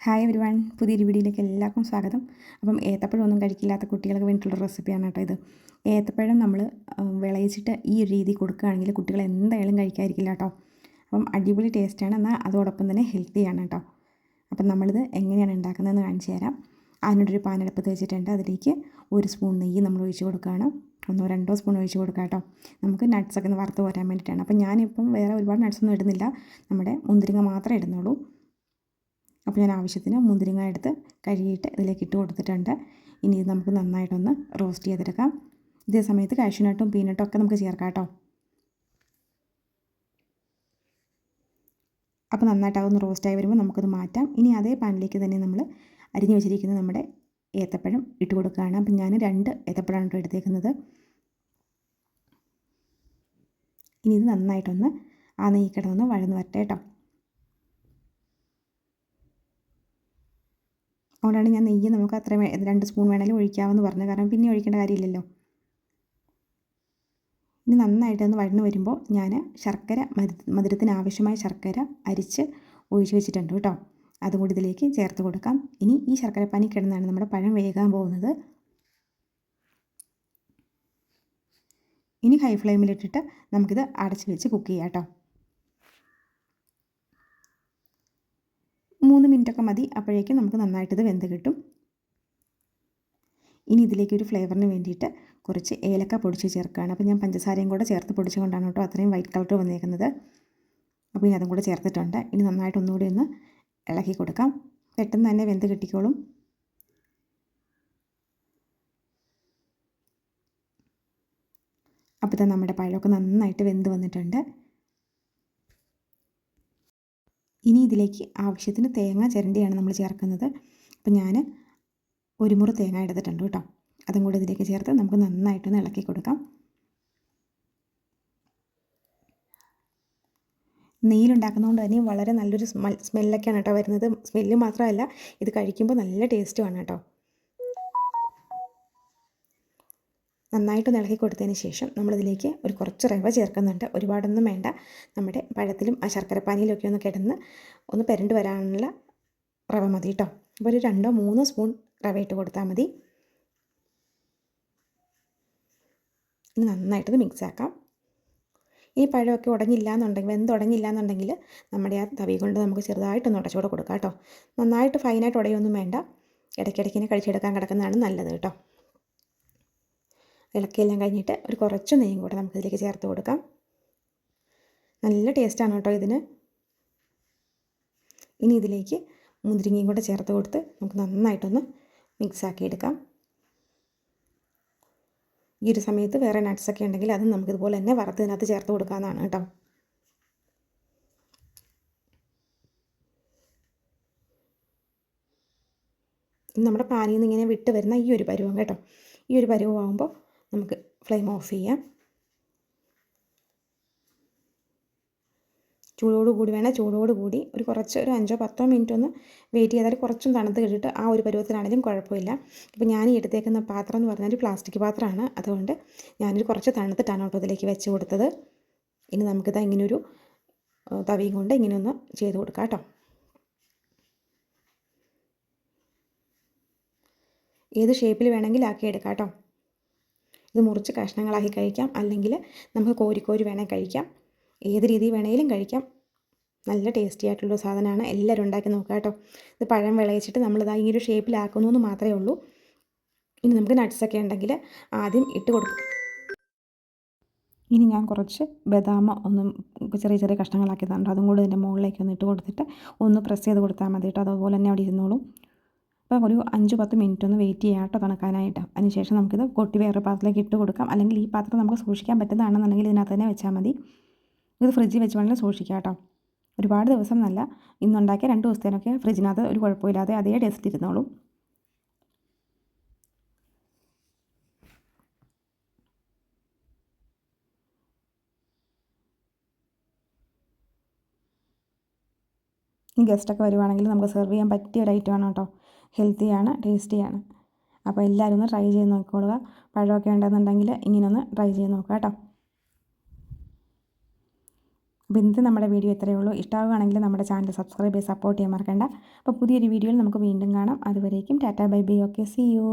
Hi everyone, പുതിയൊരു വീഡിയോയിലേക്ക് എല്ലാവർക്കും സ്വാഗതം. അപ്പം ഏത്തപ്പഴം ഒന്നും കഴിക്കില്ലാത്ത കുട്ടികൾക്ക് വേണ്ടിയിട്ടുള്ള റെസിപ്പിയാണ് കേട്ടോ ഇത്. ഏത്തപ്പഴം നമ്മൾ വിളയിച്ചിട്ട് ഈ ഒരു രീതി കൊടുക്കുകയാണെങ്കിൽ കുട്ടികൾ എന്തായാലും കഴിക്കാതിരിക്കില്ല കേട്ടോ. അപ്പം അടിപൊളി ടേസ്റ്റാണ്, എന്നാൽ അതോടൊപ്പം തന്നെ ഹെൽത്തിയാണ് കേട്ടോ. അപ്പം നമ്മളിത് എങ്ങനെയാണ് ഉണ്ടാക്കുന്നതെന്ന് കാണിച്ചു തരാം. അതിനോടൊരു പാനെടുപ്പത്ത് വെച്ചിട്ടുണ്ട്. അതിലേക്ക് 1 സ്പൂൺ നെയ്യ് നമ്മൾ ഒഴിച്ച് കൊടുക്കുകയാണ്. 1-2 സ്പൂൺ ഒഴിച്ച് കൊടുക്കുക കേട്ടോ. നമുക്ക് നട്ട്സൊക്കെ ഒന്ന് വറുത്ത് പോരാൻ വേണ്ടിയിട്ടാണ്. അപ്പം ഞാനിപ്പം വേറെ ഒരുപാട് നട്ട്സൊന്നും ഇടുന്നില്ല, നമ്മുടെ മുന്തിരിങ്ങ മാത്രമേ ഇടുന്നുള്ളൂ. അപ്പോൾ ഞാൻ ആവശ്യത്തിന് മുന്തിരിങ്ങ എടുത്ത് കഴുകിയിട്ട് ഇതിലേക്ക് ഇട്ട് കൊടുത്തിട്ടുണ്ട്. ഇനി ഇത് നമുക്ക് നന്നായിട്ടൊന്ന് റോസ്റ്റ് ചെയ്തെടുക്കാം. ഇതേ സമയത്ത് കാഷ്യൂനട്ടും പീനട്ടും ഒക്കെ നമുക്ക് ചേർക്കാം കേട്ടോ. അപ്പോൾ നന്നായിട്ട് അതൊന്ന് റോസ്റ്റായി വരുമ്പോൾ നമുക്കത് മാറ്റാം. ഇനി അതേ പാനിലേക്ക് തന്നെ നമ്മൾ അരിഞ്ഞു വെച്ചിരിക്കുന്ന നമ്മുടെ ഏത്തപ്പഴം ഇട്ട് കൊടുക്കുകയാണ്. അപ്പം ഞാൻ 2 ഏത്തപ്പഴമാണ് കേട്ടോ എടുത്തേക്കുന്നത്. ഇനി ഇത് നന്നായിട്ടൊന്ന് ആ നെയ്യ് കിടന്നൊന്ന് വഴന്ന് വരട്ടെ കേട്ടോ. അതുകൊണ്ടാണ് ഞാൻ നെയ്യ് നമുക്ക് അത്ര 2 സ്പൂൺ വേണമെങ്കിലും ഒഴിക്കാമെന്ന് പറഞ്ഞത്, കാരണം പിന്നെ ഒഴിക്കേണ്ട കാര്യമില്ലല്ലോ. ഇനി നന്നായിട്ടൊന്ന് വഴന്ന് വരുമ്പോൾ ഞാൻ ശർക്കര, മധുരത്തിന് ആവശ്യമായ ശർക്കര അരിച്ച് ഒഴിച്ച് വെച്ചിട്ടുണ്ട് കേട്ടോ. അതും കൂടി ഇതിലേക്ക് ചേർത്ത് കൊടുക്കാം. ഇനി ഈ ശർക്കരപ്പാനി കിടന്നാണ് നമ്മുടെ പഴം വേകാൻ പോകുന്നത്. ഇനി ഹൈ ഫ്ലെയിമിലിട്ടിട്ട് നമുക്കിത് അടച്ച് വെച്ച് കുക്ക് ചെയ്യാം കേട്ടോ. 3 മിനിറ്റൊക്കെ മതി, അപ്പോഴേക്കും നമുക്ക് നന്നായിട്ടിത് വെന്ത് കിട്ടും. ഇനി ഇതിലേക്ക് ഒരു ഫ്ലേവറിന് വേണ്ടിയിട്ട് കുറച്ച് ഏലക്ക പൊടിച്ച് ചേർക്കുകയാണ്. അപ്പോൾ ഞാൻ പഞ്ചസാരയും കൂടെ ചേർത്ത് പൊടിച്ചുകൊണ്ടാണ് കേട്ടോ അത്രയും വൈറ്റ് കളർ വന്നേക്കുന്നത്. അപ്പോൾ ഇനി അതും കൂടെ ചേർത്തിട്ടുണ്ട്. ഇനി നന്നായിട്ട് ഒന്നുകൂടി ഒന്ന് ഇളക്കി കൊടുക്കാം. പെട്ടെന്ന് തന്നെ വെന്ത് കിട്ടിക്കോളും. അപ്പോൾ ഇത് നമ്മുടെ പഴമൊക്കെ നന്നായിട്ട് വെന്ത് വന്നിട്ടുണ്ട്. ഇനി ഇതിലേക്ക് ആവശ്യത്തിന് തേങ്ങ ചിരണ്ടിയാണ് നമ്മൾ ചേർക്കുന്നത്. അപ്പോൾ ഞാൻ 1 മുറി തേങ്ങ എടുത്തിട്ടുണ്ട് കേട്ടോ. അതും കൂടി ഇതിലേക്ക് ചേർത്ത് നമുക്ക് നന്നായിട്ടൊന്ന് ഇളക്കി കൊടുക്കാം. നെയ്യിലുണ്ടാക്കുന്നതുകൊണ്ട് തന്നെ വളരെ നല്ലൊരു സ്മെല്ലൊക്കെയാണ് കേട്ടോ വരുന്നത്. സ്മെല്ല് മാത്രമല്ല, ഇത് കഴിക്കുമ്പോൾ നല്ല ടേസ്റ്റുമാണ് കേട്ടോ. നന്നായിട്ടൊന്ന് ഇളക്കി കൊടുത്തതിന് ശേഷം നമ്മളിതിലേക്ക് കുറച്ച് റവ ചേർക്കുന്നുണ്ട്. ഒരുപാടൊന്നും വേണ്ട. നമ്മുടെ പഴത്തിലും ആ ശർക്കരപ്പാനിയിലൊക്കെ ഒന്ന് കിടന്ന് ഒന്ന് പെരണ്ട് വരാനുള്ള റവ മതി കേട്ടോ. അപ്പോൾ ഒരു 2-3 സ്പൂൺ റവ ഇട്ട് കൊടുത്താൽ മതി. ഇനി നന്നായിട്ടത് മിക്സ് ആക്കാം. ഈ പഴമൊക്കെ വെന്തുടഞ്ഞില്ല എന്നുണ്ടെങ്കിൽ നമ്മുടെ ആ തവി കൊണ്ട് നമുക്ക് ചെറുതായിട്ടൊന്ന് ഉടച്ചുകൂടെ കൊടുക്കാം കേട്ടോ. നന്നായിട്ട് ഫൈനായിട്ട് ഉടയൊന്നും വേണ്ട. ഇടയ്ക്കിടയ്ക്കിനെ കഴിച്ചെടുക്കാൻ കിടക്കുന്നതാണ് നല്ലത് കേട്ടോ. ഇളക്കിയെല്ലാം കഴിഞ്ഞിട്ട് കുറച്ച് നെയ്യും കൂടെ നമുക്കിതിലേക്ക് ചേർത്ത് കൊടുക്കാം. നല്ല ടേസ്റ്റാണ് കേട്ടോ ഇതിന്. ഇനി ഇതിലേക്ക് മുന്തിരിങ്ങയും കൂടെ ചേർത്ത് കൊടുത്ത് നമുക്ക് നന്നായിട്ടൊന്ന് മിക്സാക്കി എടുക്കാം. ഈ ഒരു സമയത്ത് വേറെ നട്ട്സൊക്കെ ഉണ്ടെങ്കിൽ അത് നമുക്കിതുപോലെ തന്നെ വറുത്തതിനകത്ത് ചേർത്ത് കൊടുക്കാമെന്നാണ് കേട്ടോ. നമ്മുടെ പാനിൽ നിന്ന് ഇങ്ങനെ വിട്ട് വരുന്ന ഈ ഒരു പരുവം കേട്ടോ. ഈ ഒരു പരുവമാകുമ്പോൾ നമുക്ക് ഫ്ലെയിം ഓഫ് ചെയ്യാം. ചൂടോടുകൂടി ഒരു 5-10 മിനിറ്റ് ഒന്ന് വെയിറ്റ് ചെയ്താൽ കുറച്ചും തണുത്ത് കിട്ടിയിട്ട് ആ ഒരു പരുവത്തിനാണെങ്കിലും കുഴപ്പമില്ല. ഇപ്പോൾ ഞാൻ ഈ എടുത്തേക്കുന്ന പാത്രം എന്ന് പറഞ്ഞാൽ ഒരു പ്ലാസ്റ്റിക് പാത്രമാണ്. അതുകൊണ്ട് ഞാനൊരു കുറച്ച് തണുത്തിട്ടാണ് കേട്ടോ ഇതിലേക്ക് വെച്ച് കൊടുത്തത്. ഇനി നമുക്കിത് ഇങ്ങനൊരു തവിയും കൊണ്ട് ഇങ്ങനെ ഒന്ന് ചെയ്ത് കൊടുക്കാം കേട്ടോ. ഏത് ഷേപ്പിൽ വേണമെങ്കിൽ ആക്കി എടുക്കാം കേട്ടോ. ഇത് മുറിച്ച് കഷ്ണങ്ങളാക്കി കഴിക്കാം, അല്ലെങ്കിൽ നമുക്ക് കോരി വേണേൽ കഴിക്കാം. ഏത് രീതി വേണമെങ്കിലും കഴിക്കാം. നല്ല ടേസ്റ്റി ആയിട്ടുള്ള സാധനമാണ്. എല്ലാവരും ഉണ്ടാക്കി നോക്കാം കേട്ടോ. ഇത് പഴം വിളയിച്ചിട്ട് നമ്മളിതാ ഈ ഒരു ഷേപ്പിലാക്കുന്നു എന്ന് മാത്രമേ ഉള്ളൂ. ഇനി നമുക്ക് നട്ട്സൊക്കെ ഉണ്ടെങ്കിൽ ആദ്യം ഇട്ട് കൊടുക്കും. ഇനി ഞാൻ കുറച്ച് ബദാം ചെറിയ ചെറിയ കഷ്ണങ്ങളാക്കി തന്നിട്ട് അതും കൂടി ഇതിൻ്റെ മുകളിലേക്ക് ഒന്ന് ഇട്ട് കൊടുത്തിട്ട് ഒന്ന് പ്രസ് ചെയ്ത് കൊടുത്താൽ മതി കേട്ടോ. അതുപോലെ തന്നെ അവിടെ ഇരുന്നോളും. അപ്പോൾ ഒരു 5-10 മിനിറ്റ് ഒന്ന് വെയിറ്റ് ചെയ്യാം കേട്ടോ തണുക്കാനായിട്ട്. അതിനുശേഷം നമുക്കിത് കൊട്ടി വേറൊരു പാത്രത്തിലേക്ക് ഇട്ട് കൊടുക്കാം. അല്ലെങ്കിൽ ഈ പാത്രം നമുക്ക് സൂക്ഷിക്കാൻ പറ്റുന്നതാണെന്നുണ്ടെങ്കിൽ ഇതിനകത്ത് തന്നെ വെച്ചാൽ മതി. ഇത് ഫ്രിഡ്ജിൽ വെച്ച് വേണമെങ്കിൽ സൂക്ഷിക്കാം കേട്ടോ. ഒരുപാട് ദിവസം നല്ല, ഇന്നുണ്ടാക്കിയ 2 ദിവസത്തേനൊക്കെ ഫ്രിഡ്ജിനകത്ത് ഒരു കുഴപ്പമില്ലാതെ അതേ ടേസ്റ്റ് ഇരുന്നോളും. ഈ ഗസ്റ്റൊക്കെ വരുവാണെങ്കിൽ നമുക്ക് സെർവ് ചെയ്യാൻ പറ്റിയ ഒരു ഐറ്റമാണ് കേട്ടോ. ഹെൽത്തിയാണ്, ടേസ്റ്റിയാണ്. അപ്പോൾ എല്ലാവരും ഒന്ന് ട്രൈ ചെയ്ത് നോക്കിക്കൊള്ളുക. പഴമൊക്കെ ഉണ്ടെന്നുണ്ടെങ്കിൽ ഇങ്ങനെ ഒന്ന് ട്രൈ ചെയ്ത് നോക്കുക കേട്ടോ. അപ്പോൾ ഇന്നത്തെ നമ്മുടെ വീഡിയോ ഇത്രയേ ഉള്ളൂ. ഇഷ്ടമാവുകയാണെങ്കിൽ നമ്മുടെ ചാനൽ സബ്സ്ക്രൈബ് ചെയ്ത് സപ്പോർട്ട് ചെയ്യാൻ മറക്കണ്ട. അപ്പോൾ പുതിയൊരു വീഡിയോയിൽ നമുക്ക് വീണ്ടും കാണാം. അതുവരേക്കും ta-ta bye bye. Okay, see U.